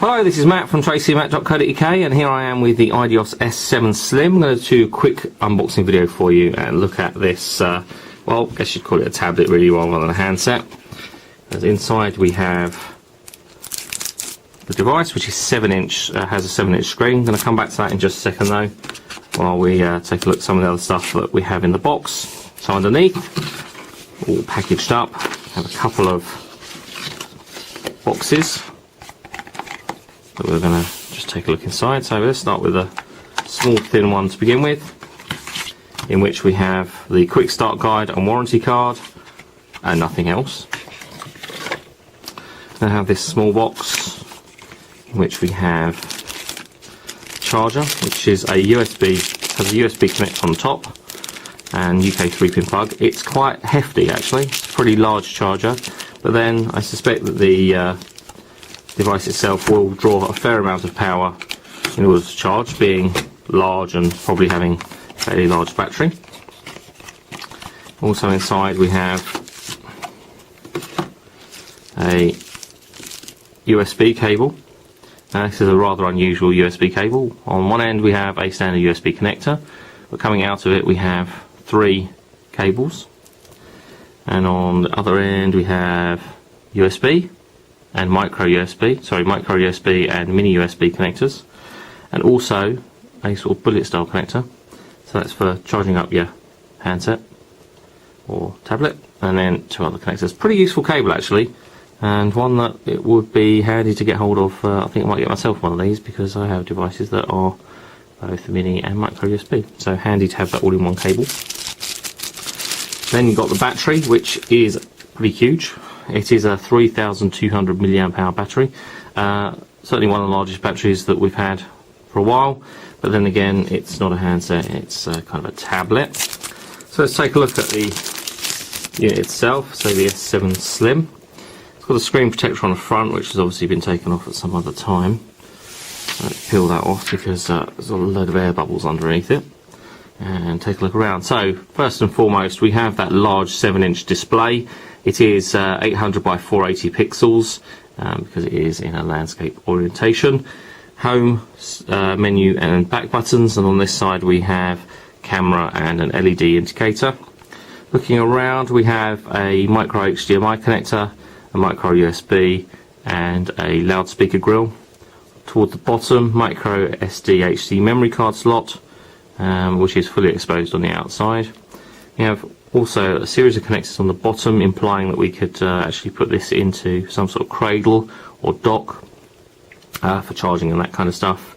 Hi, this is Matt from tracymatt.co.uk, and here I am with the IDEOS S7 Slim. I'm going to do a quick unboxing video for you and look at this, well, I guess you'd call it a tablet really rather than a handset. As inside we have the device, which is 7-inch, has a 7-inch screen. I'm going to come back to that in just a second though, while we take a look at some of the other stuff that we have in the box. So underneath, all packaged up, have a couple of boxes that we're going to just take a look inside. So let's start with a small thin one to begin with, in which we have the quick start guide and warranty card and nothing else. Then I have this small box in which we have a charger, which is a USB, has a USB connector on the top and UK 3-pin plug. It's quite hefty actually, it's a pretty large charger, but then I suspect that the device itself will draw a fair amount of power in order to charge, being large and probably having a fairly large battery. Also inside we have a USB cable. Now this is a rather unusual USB cable. On one end we have a standard USB connector, but coming out of it we have 3 cables, and on the other end we have USB and micro USB and mini USB connectors, and also a sort of bullet style connector, so that's for charging up your handset or tablet, and then 2 other connectors. Pretty useful cable actually, and one that it would be handy to get hold of. I think I might get myself one of these because I have devices that are both mini and micro USB, so handy to have that all in one cable. Then you've got the battery, which is pretty huge. It is a 3,200 mAh battery, certainly one of the largest batteries that we've had for a while, but then again it's not a handset, it's kind of a tablet. So let's take a look at the unit itself. So the S7 Slim, it's got a screen protector on the front, which has obviously been taken off at some other time. Let's peel that off because there's a load of air bubbles underneath it, and take a look around. So first and foremost we have that large 7-inch display. It is 800 by 480 pixels because it is in a landscape orientation. Home, menu and back buttons, and on this side we have camera and an LED indicator. Looking around we have a micro HDMI connector, a micro USB and a loudspeaker grill. Toward the bottom, micro SD HD memory card slot, which is fully exposed on the outside. We have also a series of connectors on the bottom, implying that we could actually put this into some sort of cradle or dock for charging and that kind of stuff.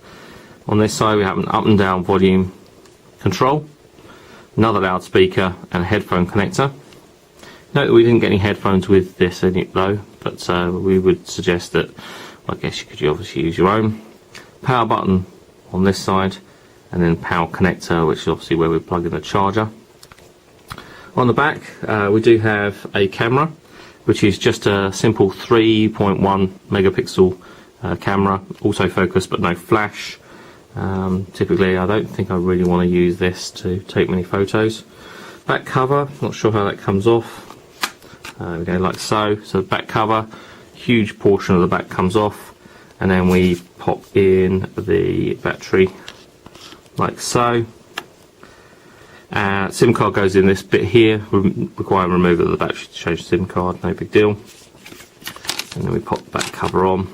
On this side we have an up and down volume control, another loudspeaker and a headphone connector. Note that we didn't get any headphones with this in it though, but we would suggest that, I guess you could obviously use your own. Power button on this side, and then power connector, which is obviously where we plug in the charger. On the back we do have a camera, which is just a simple 3.1 megapixel camera, autofocus but no flash. Typically I don't think I really want to use this to take many photos. Back cover, not sure how that comes off. We go like so. So the back cover, huge portion of the back comes off, and then we pop in the battery like so. SIM card goes in this bit here, require removal of the battery to change the SIM card, no big deal. And then we pop the back cover on.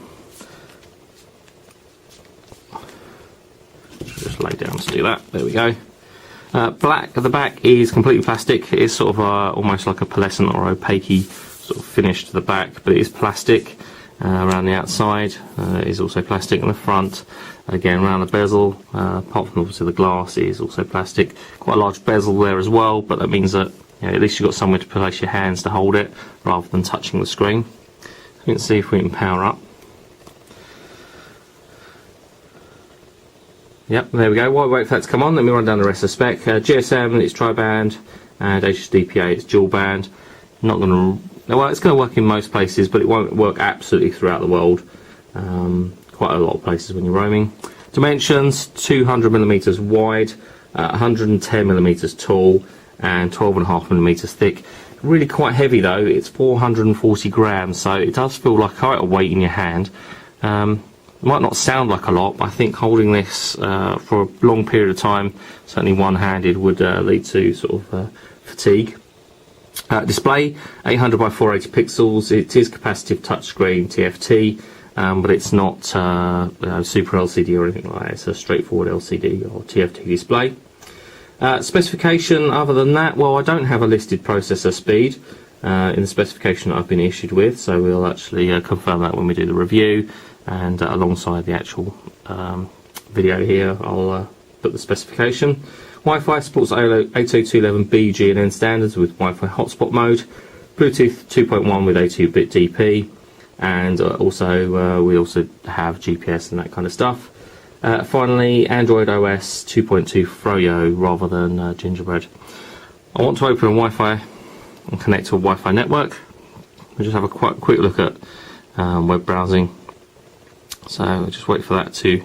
Just lay down to do that, there we go. Black at the back is completely plastic. It is sort of almost like a pearlescent or opaque sort of finish to the back, but it is plastic. Around the outside it is also plastic, in the front again around the bezel, apart from obviously the glass, is also plastic. Quite a large bezel there as well, but that means that, you know, at least you've got somewhere to place your hands to hold it rather than touching the screen. You can see if we can power up. Yep, there we go. While we wait for that to come on, let me run down the rest of the spec. GSM, it's tri-band, and HDPA, it's dual band. Not going to, well, it's going to work in most places, but it won't work absolutely throughout the world. Quite a lot of places when you're roaming. Dimensions: 200mm wide, 110mm tall, and 12.5mm thick. Really quite heavy though. It's 440 grams, so it does feel like quite a weight in your hand. might not sound like a lot, but I think holding this for a long period of time, certainly one-handed, would lead to sort of fatigue. Display 800 by 480 pixels. It is capacitive touchscreen TFT, but it's not Super LCD or anything like that. It's a straightforward LCD or TFT display. Specification other than that, well, I don't have a listed processor speed in the specification that I've been issued with, so we'll actually confirm that when we do the review, and alongside the actual video here I'll put the specification. Wi-Fi supports 802.11b G&N standards with Wi-Fi hotspot mode, Bluetooth 2.1 with 82-bit DP, and we also have GPS and that kind of stuff. Finally, Android OS 2.2 Froyo rather than Gingerbread. I want to open a Wi-Fi and connect to a Wi-Fi network. We'll just have a quick look at web browsing. So we'll just wait for that to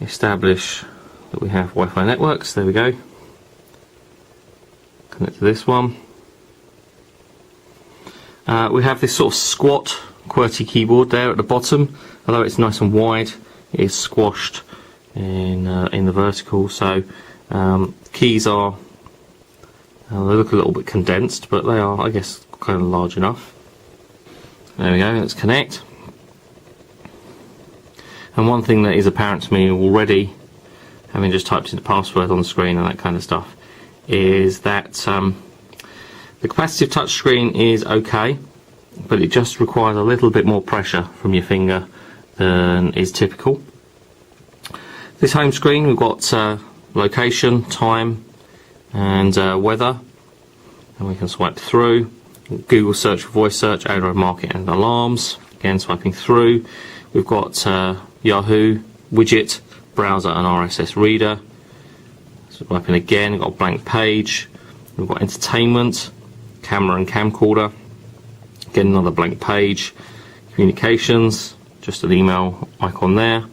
establish that we have Wi-Fi networks. There we go. Connect to this one. We have this sort of squat QWERTY keyboard there at the bottom. Although it's nice and wide, it is squashed in the vertical. So keys are they look a little bit condensed, but they are, I guess, kind of large enough. There we go. Let's connect. And one thing that is apparent to me already, having just typed in the password on the screen and that kind of stuff, is that the capacitive touchscreen is okay, but it just requires a little bit more pressure from your finger than is typical. This home screen, we've got location, time, and weather, and we can swipe through. Google search for voice search, Android market, and alarms. Again, swiping through. We've got Yahoo widget, browser, and RSS reader. Swiping again, we've got a blank page. We've got entertainment, camera and camcorder. Again, another blank page. Communications, just an email icon there.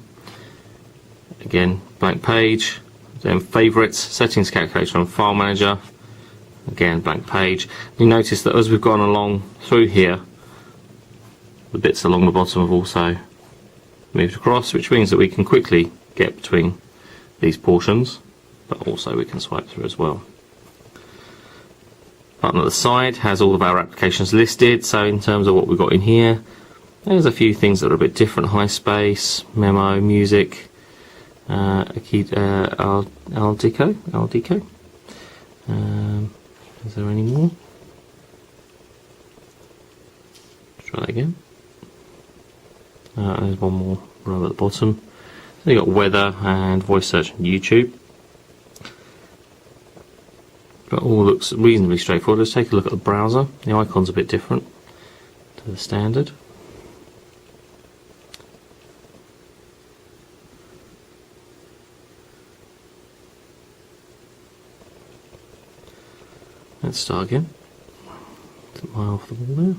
Again, blank page. Then favorites, settings, calculation, and file manager. Again, blank page. You notice that as we've gone along through here, the bits along the bottom have also moved across, which means that we can quickly get between these portions, but also we can swipe through as well. Button at the side has all of our applications listed. So in terms of what we've got in here, there's a few things that are a bit different. High space, memo, music, Aldico. Is there any more? Try that again. There's one more row at the bottom. So you've got weather and voice search and YouTube. But all looks reasonably straightforward. Let's take a look at the browser. The icon's a bit different to the standard. Let's start again. Took my eye off the ball there.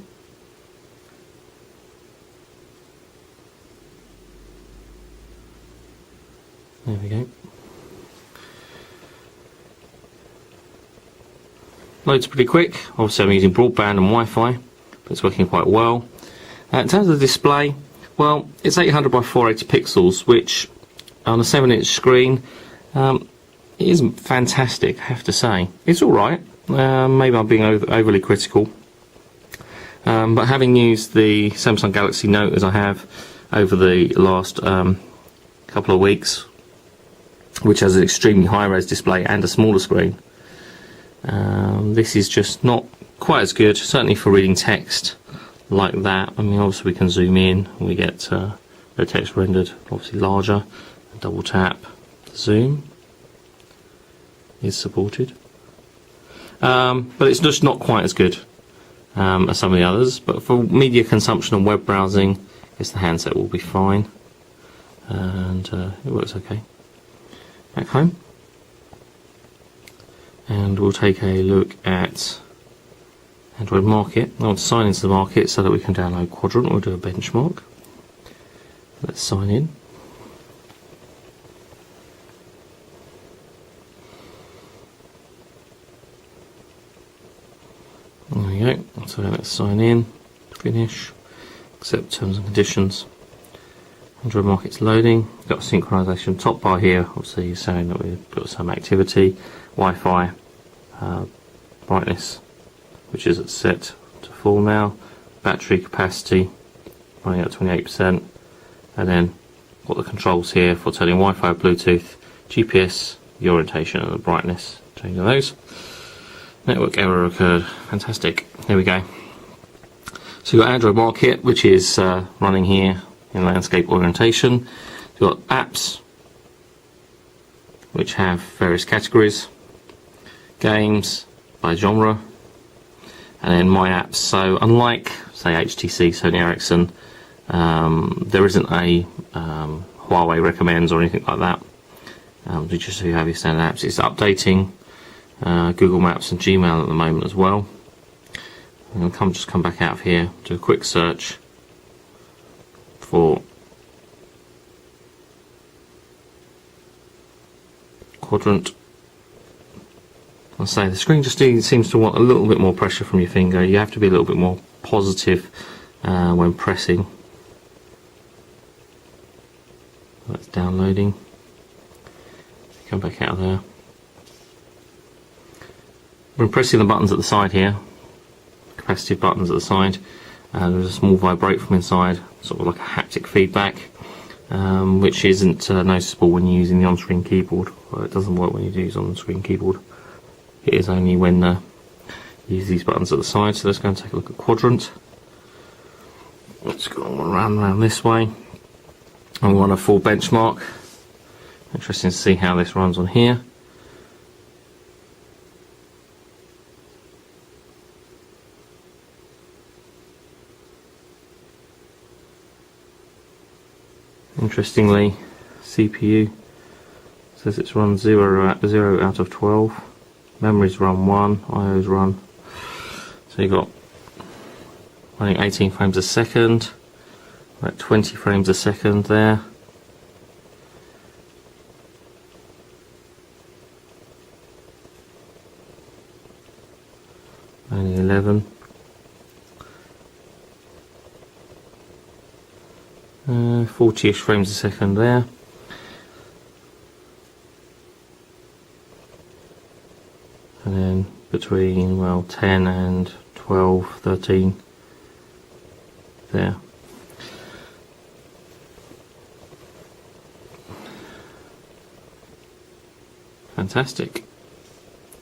There we go. Loads pretty quick. Obviously I'm using broadband and Wi-Fi, but it's working quite well. In terms of the display, well, it's 800 by 480 pixels, which on a 7-inch screen isn't fantastic, I have to say. It's alright. Maybe I'm being overly critical. But having used the Samsung Galaxy Note as I have over the last couple of weeks, which has an extremely high-res display and a smaller screen, this is just not quite as good, certainly for reading text like that. I mean, obviously we can zoom in and we get the text rendered obviously larger. Double tap, zoom is supported, but it's just not quite as good as some of the others. But for media consumption and web browsing, I guess the handset will be fine, and it works okay. Back home, and we'll take a look at Android Market. I want to sign into the market so that we can download Quadrant. We'll do a benchmark. Let's sign in. There we go. So let's sign in, finish, accept terms and conditions. Android market's loading. Got synchronization top bar here. Obviously, you're showing that we've got some activity. Wi-Fi brightness, which is set to full now. Battery capacity running at 28%, and then got the controls here for turning Wi-Fi, Bluetooth, GPS, the orientation, and the brightness. Changing those. Network error occurred. Fantastic. There we go. So you've got Android Market, which is running here in landscape orientation. You've got apps, which have various categories, games by genre, and then my apps. So unlike, say, HTC, Sony Ericsson, there isn't a Huawei recommends or anything like that. You just have your standard apps. It's updating Google Maps and Gmail at the moment as well. I'm going to come back out of here, do a quick search for quadrant. I'll say the screen just seems to want a little bit more pressure from your finger. You have to be a little bit more positive when pressing. That's downloading. Come back out of there. We're pressing the buttons at the side here, capacitive buttons at the side. There's a small vibrate from inside, sort of like a haptic feedback, which isn't noticeable when you're using the on-screen keyboard. Well, it doesn't work when you use on-screen keyboard. It is only when you use these buttons at the side. So let's go and take a look at quadrant. Let's go around this way. And we want a full benchmark. Interesting to see how this runs on here. Interestingly, CPU says it's run 0 out of 12. Memories run 1, IOs run. So you've got running 18 frames a second, about 20 frames a second there. Only 11. 40-ish frames a second there. And then between, well, 10 and 12, 13 there. Fantastic.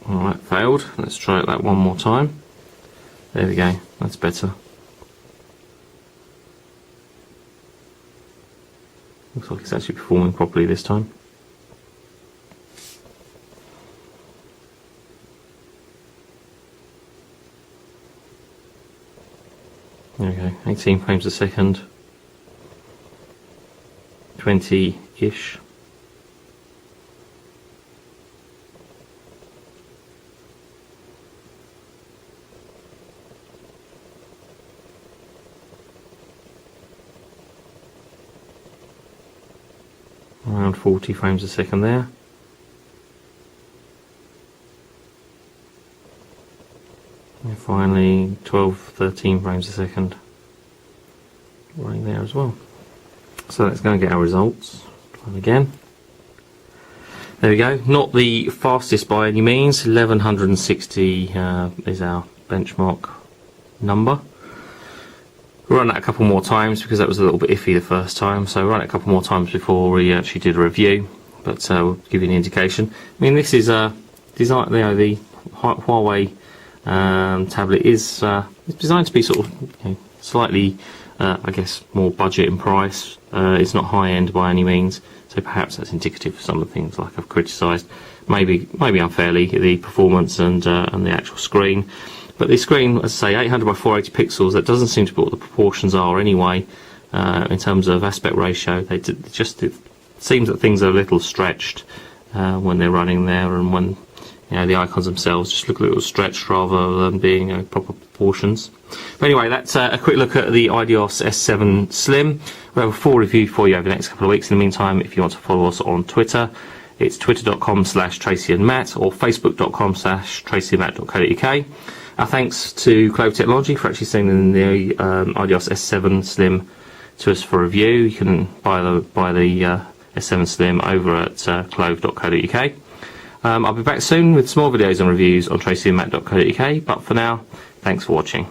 Alright, failed. Let's try that one more time. There we go, that's better. Looks like it's actually performing properly this time. There we go, 18 frames a second, 20-ish. Around 40 frames a second there. And finally 12, 13 frames a second running there as well. So let's go and get our results. Try again. There we go. Not the fastest by any means. 1160 is our benchmark number. We'll run that a couple more times because that was a little bit iffy the first time, so we'll run it a couple more times before we actually did a review, but we'll give you an indication. I mean, this is design, the Huawei tablet is designed to be sort of slightly, I guess, more budget in price. It's not high end by any means, so perhaps that's indicative of some of the things like I've criticised, maybe unfairly, the performance and the actual screen. But the screen, as I say, 800 by 480 pixels, that doesn't seem to be what the proportions are anyway, in terms of aspect ratio. It seems that things are a little stretched when they're running there, and when the icons themselves just look a little stretched rather than being proper proportions. But anyway, that's a quick look at the IDEOS S7 Slim. We'll have a full review for you over the next couple of weeks. In the meantime, if you want to follow us on Twitter, it's twitter.com/TracyandMatt or facebook.com/TracyandMatt.co.uk. Our thanks to Clover Technology for actually sending the IDEOS S7 Slim to us for review, you can buy the S7 Slim over at clove.co.uk. I'll be back soon with some more videos and reviews on tracyandmac.co.uk, but for now, thanks for watching.